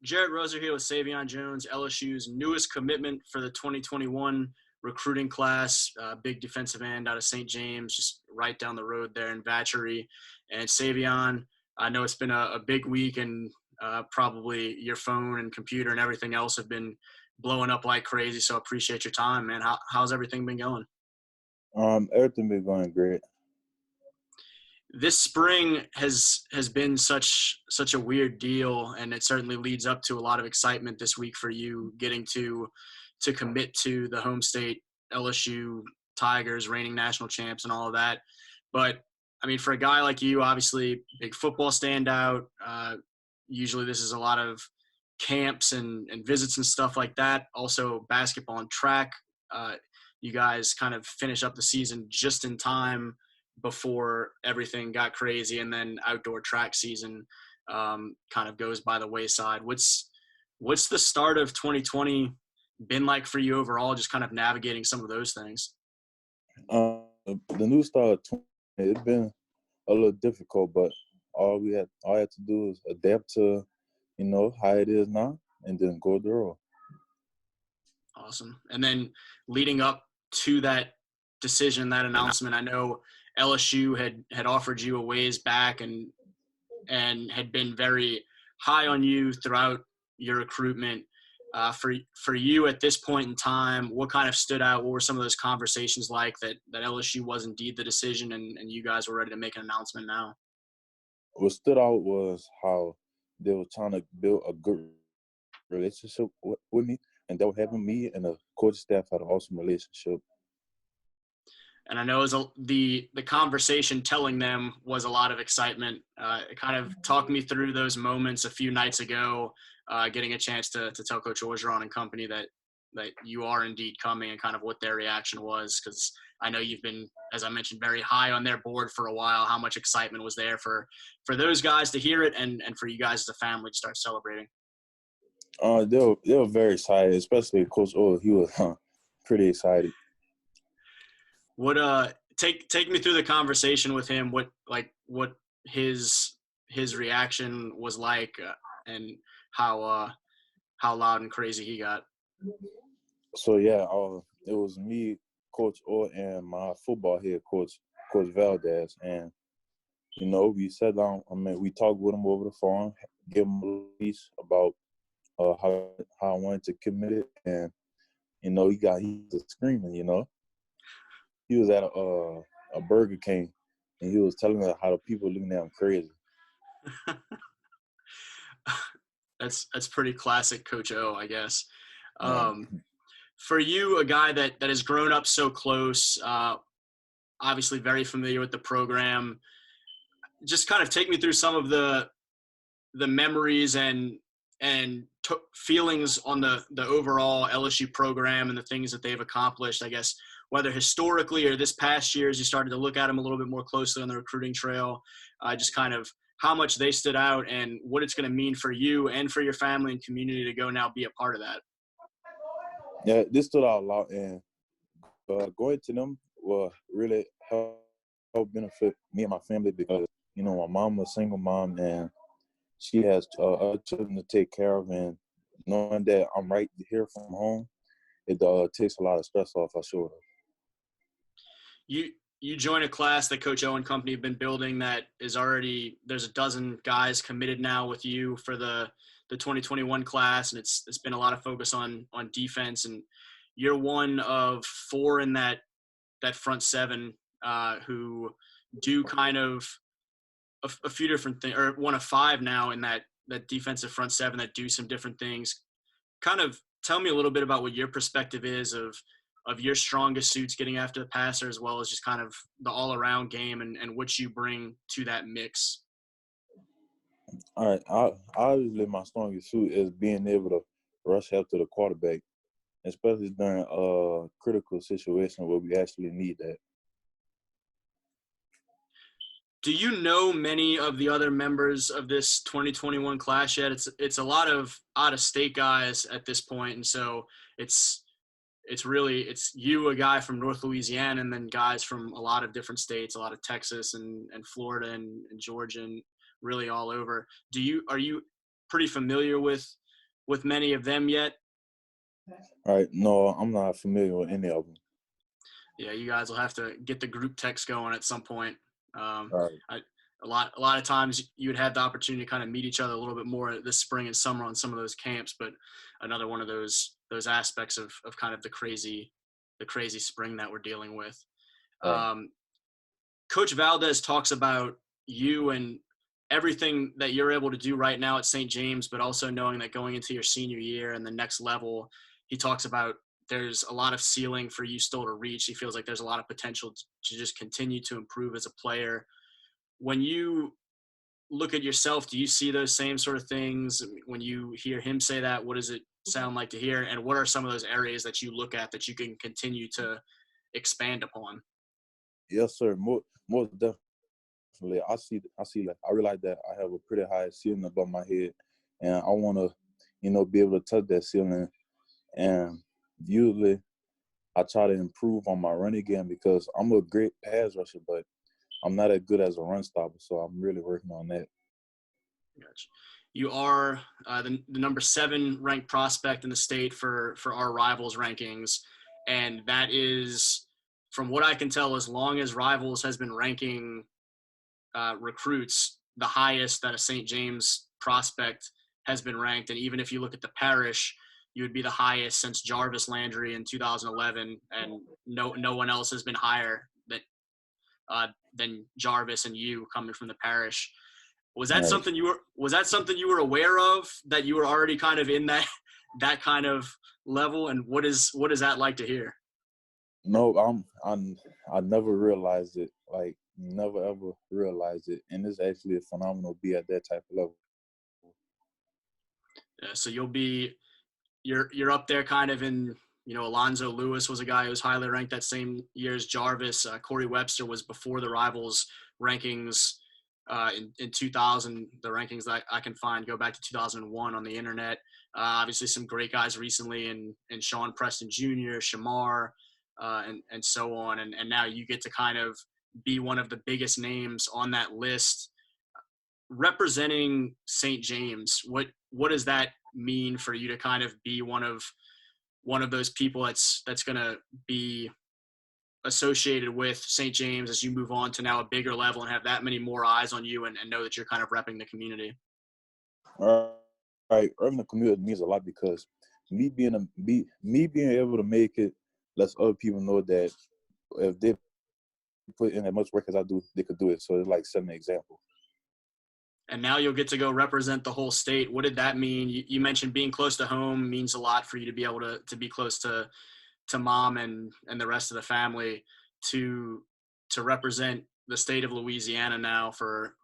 Jared Roser here with Saivion Jones, LSU's newest commitment for the 2021 recruiting class. Big defensive end out of St. James, just right down the road there in Vacherie. And Saivion, I know it's been a big week, and probably your phone and computer and everything else have been blowing up like crazy. So I appreciate your time, man. How's everything been going? Everything been going great. This spring has been such a weird deal, and it certainly leads up to a lot of excitement this week for you getting to commit to the home state LSU Tigers, reigning national champs, and all of that. But I mean, for a guy like you, obviously big football standout. Usually, this is a lot of camps and visits and stuff like that. Also, basketball and track. You guys kind of finish up the season just in time before everything got crazy, and then outdoor track season kind of goes by the wayside. What's the start of 2020 been like for you overall, just kind of navigating some of those things? The new start of 20, it's been a little difficult, but all I had to do is adapt to, how it is now, and then go the road. Awesome. And then leading up to that decision, that announcement, I know LSU had offered you a ways back and had been very high on you throughout your recruitment. For you at this point in time, what kind of stood out? What were some of those conversations like that LSU was indeed the decision, and you guys were ready to make an announcement now? What stood out was how they were trying to build a good relationship with me, and they were having me and the coach staff had an awesome relationship. And I know the conversation telling them was a lot of excitement. It kind of talked me through those moments a few nights ago, getting a chance to tell Coach Orgeron and company that you are indeed coming, and kind of what their reaction was, because I know you've been, as I mentioned, very high on their board for a while. How much excitement was there for those guys to hear it, and for you guys as a family to start celebrating? They were very excited, especially Coach O. He was pretty excited. What take me through the conversation with him? What his reaction was like, and how loud and crazy he got? So yeah, it was me, Coach O, and my football head coach, Coach Valdez, and we sat down. We talked with him over the phone, gave him a piece about how I wanted to commit it, and he was screaming. He was at a Burger King, and he was telling us how the people looking at him crazy. That's pretty classic Coach O, I guess. Yeah. For you, a guy that has grown up so close, obviously very familiar with the program, just kind of take me through some of the memories and feelings on the overall LSU program and the things that they've accomplished, I guess, whether historically or this past year as you started to look at them a little bit more closely on the recruiting trail, just kind of how much they stood out and what it's going to mean for you and for your family and community to go now be a part of that. Yeah, this stood out a lot, and going to them will really help benefit me and my family because, my mom was a single mom, and she has other children to take care of, and knowing that I'm right here from home, it takes a lot of stress off our shoulders. You join a class that Coach O and company have been building that is already – there's a dozen guys committed now with you for the 2021 class, and it's been a lot of focus on defense, and you're one of four in that front seven who do kind of a few different things, or one of five now in that defensive front seven that do some different things. Kind of tell me a little bit about what your perspective is of your strongest suits getting after the passer, as well as just kind of the all-around game and what you bring to that mix. All right, obviously my strongest suit is being able to rush after the quarterback, especially during a critical situation where we actually need that. Do you know many of the other members of this 2021 class yet? It's a lot of out-of-state guys at this point, and so it's you, a guy from North Louisiana, and then guys from a lot of different states, a lot of Texas and Florida and Georgia, and really all over. Are you pretty familiar with with many of them yet? All right, no, I'm not familiar with any of them. Yeah, you guys will have to get the group text going at some point. All right, A lot of times you would have the opportunity to kind of meet each other a little bit more this spring and summer on some of those camps, but another one of those aspects of kind of the crazy spring that we're dealing with. all right. Coach Valdez talks about you and everything that you're able to do right now at St. James, but also knowing that going into your senior year and the next level, he talks about there's a lot of ceiling for you still to reach. He feels like there's a lot of potential to just continue to improve as a player. When you look at yourself, do you see those same sort of things? When you hear him say that, what does it sound like to hear? And what are some of those areas that you look at that you can continue to expand upon? Yes, sir. More definitely. I realize that I have a pretty high ceiling above my head, and I want to, be able to touch that ceiling. And usually, I try to improve on my running game because I'm a great pass rusher, but I'm not as good as a run stopper. So I'm really working on that. Gotcha. You are the number 7 ranked prospect in the state for our Rivals rankings, and that is, from what I can tell, as long as Rivals has been ranking recruits, the highest that a St. James prospect has been ranked. And even if you look at the Parish, you would be the highest since Jarvis Landry in 2011, and no one else has been higher than Jarvis and you coming from the Parish. Was that Right. something you were aware of, that you were already kind of in that kind of level? And what is that like to hear? No, I never realized it. Like, never ever realized it, and it's actually a phenomenal to be at that type of level. So you're up there kind of in, Alonzo Lewis was a guy who was highly ranked that same year as Jarvis. Corey Webster was before the Rivals rankings in 2000. The rankings that I can find go back to 2001 on the internet. Obviously, some great guys recently, and Sean Preston Jr., Shamar, and so on. And now you get to kind of be one of the biggest names on that list, representing St. James. What does that mean for you to kind of be one of those people that's going to be associated with St. James as you move on to now a bigger level and have that many more eyes on you, and know that you're kind of repping the community? All right, urban the community means a lot because me being able to make it lets other people know that if they put in as much work as I do, they could do it. So it's like setting an example. And now you'll get to go represent the whole state. What did that mean? You mentioned being close to home means a lot for you to be able to be close to mom and the rest of the family, to represent the state of Louisiana now for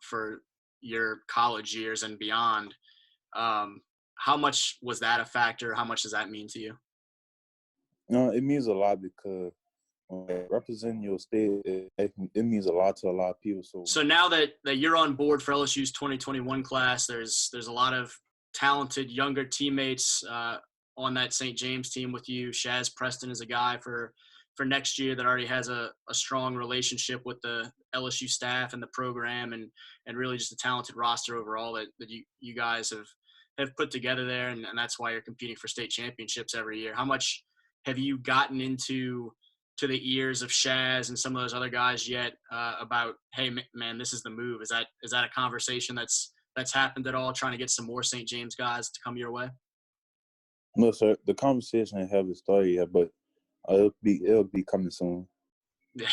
your college years and beyond. How much was that a factor? How much does that mean to you? It means a lot because representing your state, it means a lot to a lot of people. So now that you're on board for LSU's 2021 class, there's a lot of talented younger teammates on that St. James team with you. Shazz Preston is a guy for next year that already has a strong relationship with the LSU staff and the program, and really just a talented roster overall that you guys have put together there, and that's why you're competing for state championships every year. How much have you gotten into the ears of Shazz and some of those other guys yet about, hey man, this is the move? Is that a conversation that's happened at all, trying to get some more St. James guys to come your way? No, sir. The conversation haven't started yet, but it'll be coming soon. Yeah,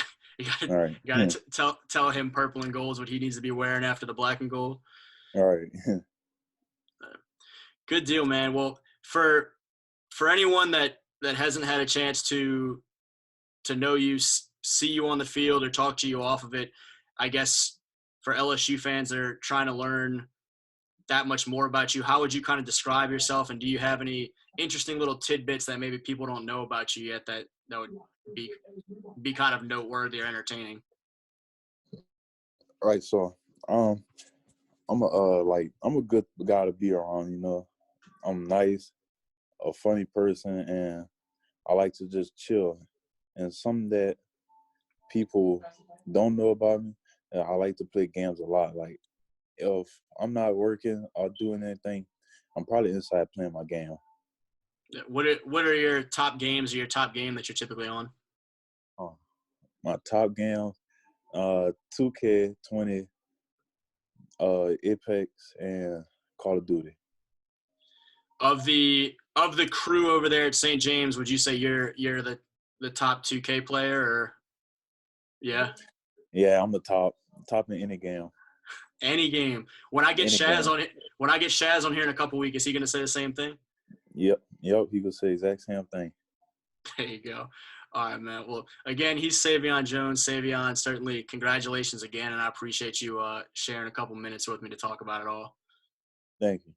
All right. you got to tell him purple and gold is what he needs to be wearing after the black and gold. All right. Good deal, man. Well, for anyone that hasn't had a chance to know you, see you on the field, or talk to you off of it, I guess for LSU fans that are trying to learn that much more about you, how would you kind of describe yourself? And do you have any interesting little tidbits that maybe people don't know about you yet that would be kind of noteworthy or entertaining? All right. So, I'm a good guy to be around. I'm nice, a funny person, and I like to just chill. And something that people don't know about me, I like to play games a lot. Like, if I'm not working or doing anything, I'm probably inside playing my game. What are your top games or your top game that you're typically on? My top game, 2K20, Apex, and Call of Duty. Of the crew over there at St. James, would you say you're the top 2K player, or yeah? Yeah, I'm the top in any game. Any game. When I get Any Shazz game. on it, when I get Shazz on here in a couple weeks, is he gonna say the same thing? Yep. He could say the exact same thing. There you go. All right, man. Well, again, he's Saivion Jones. Saivion, certainly congratulations again, and I appreciate you sharing a couple minutes with me to talk about it all. Thank you.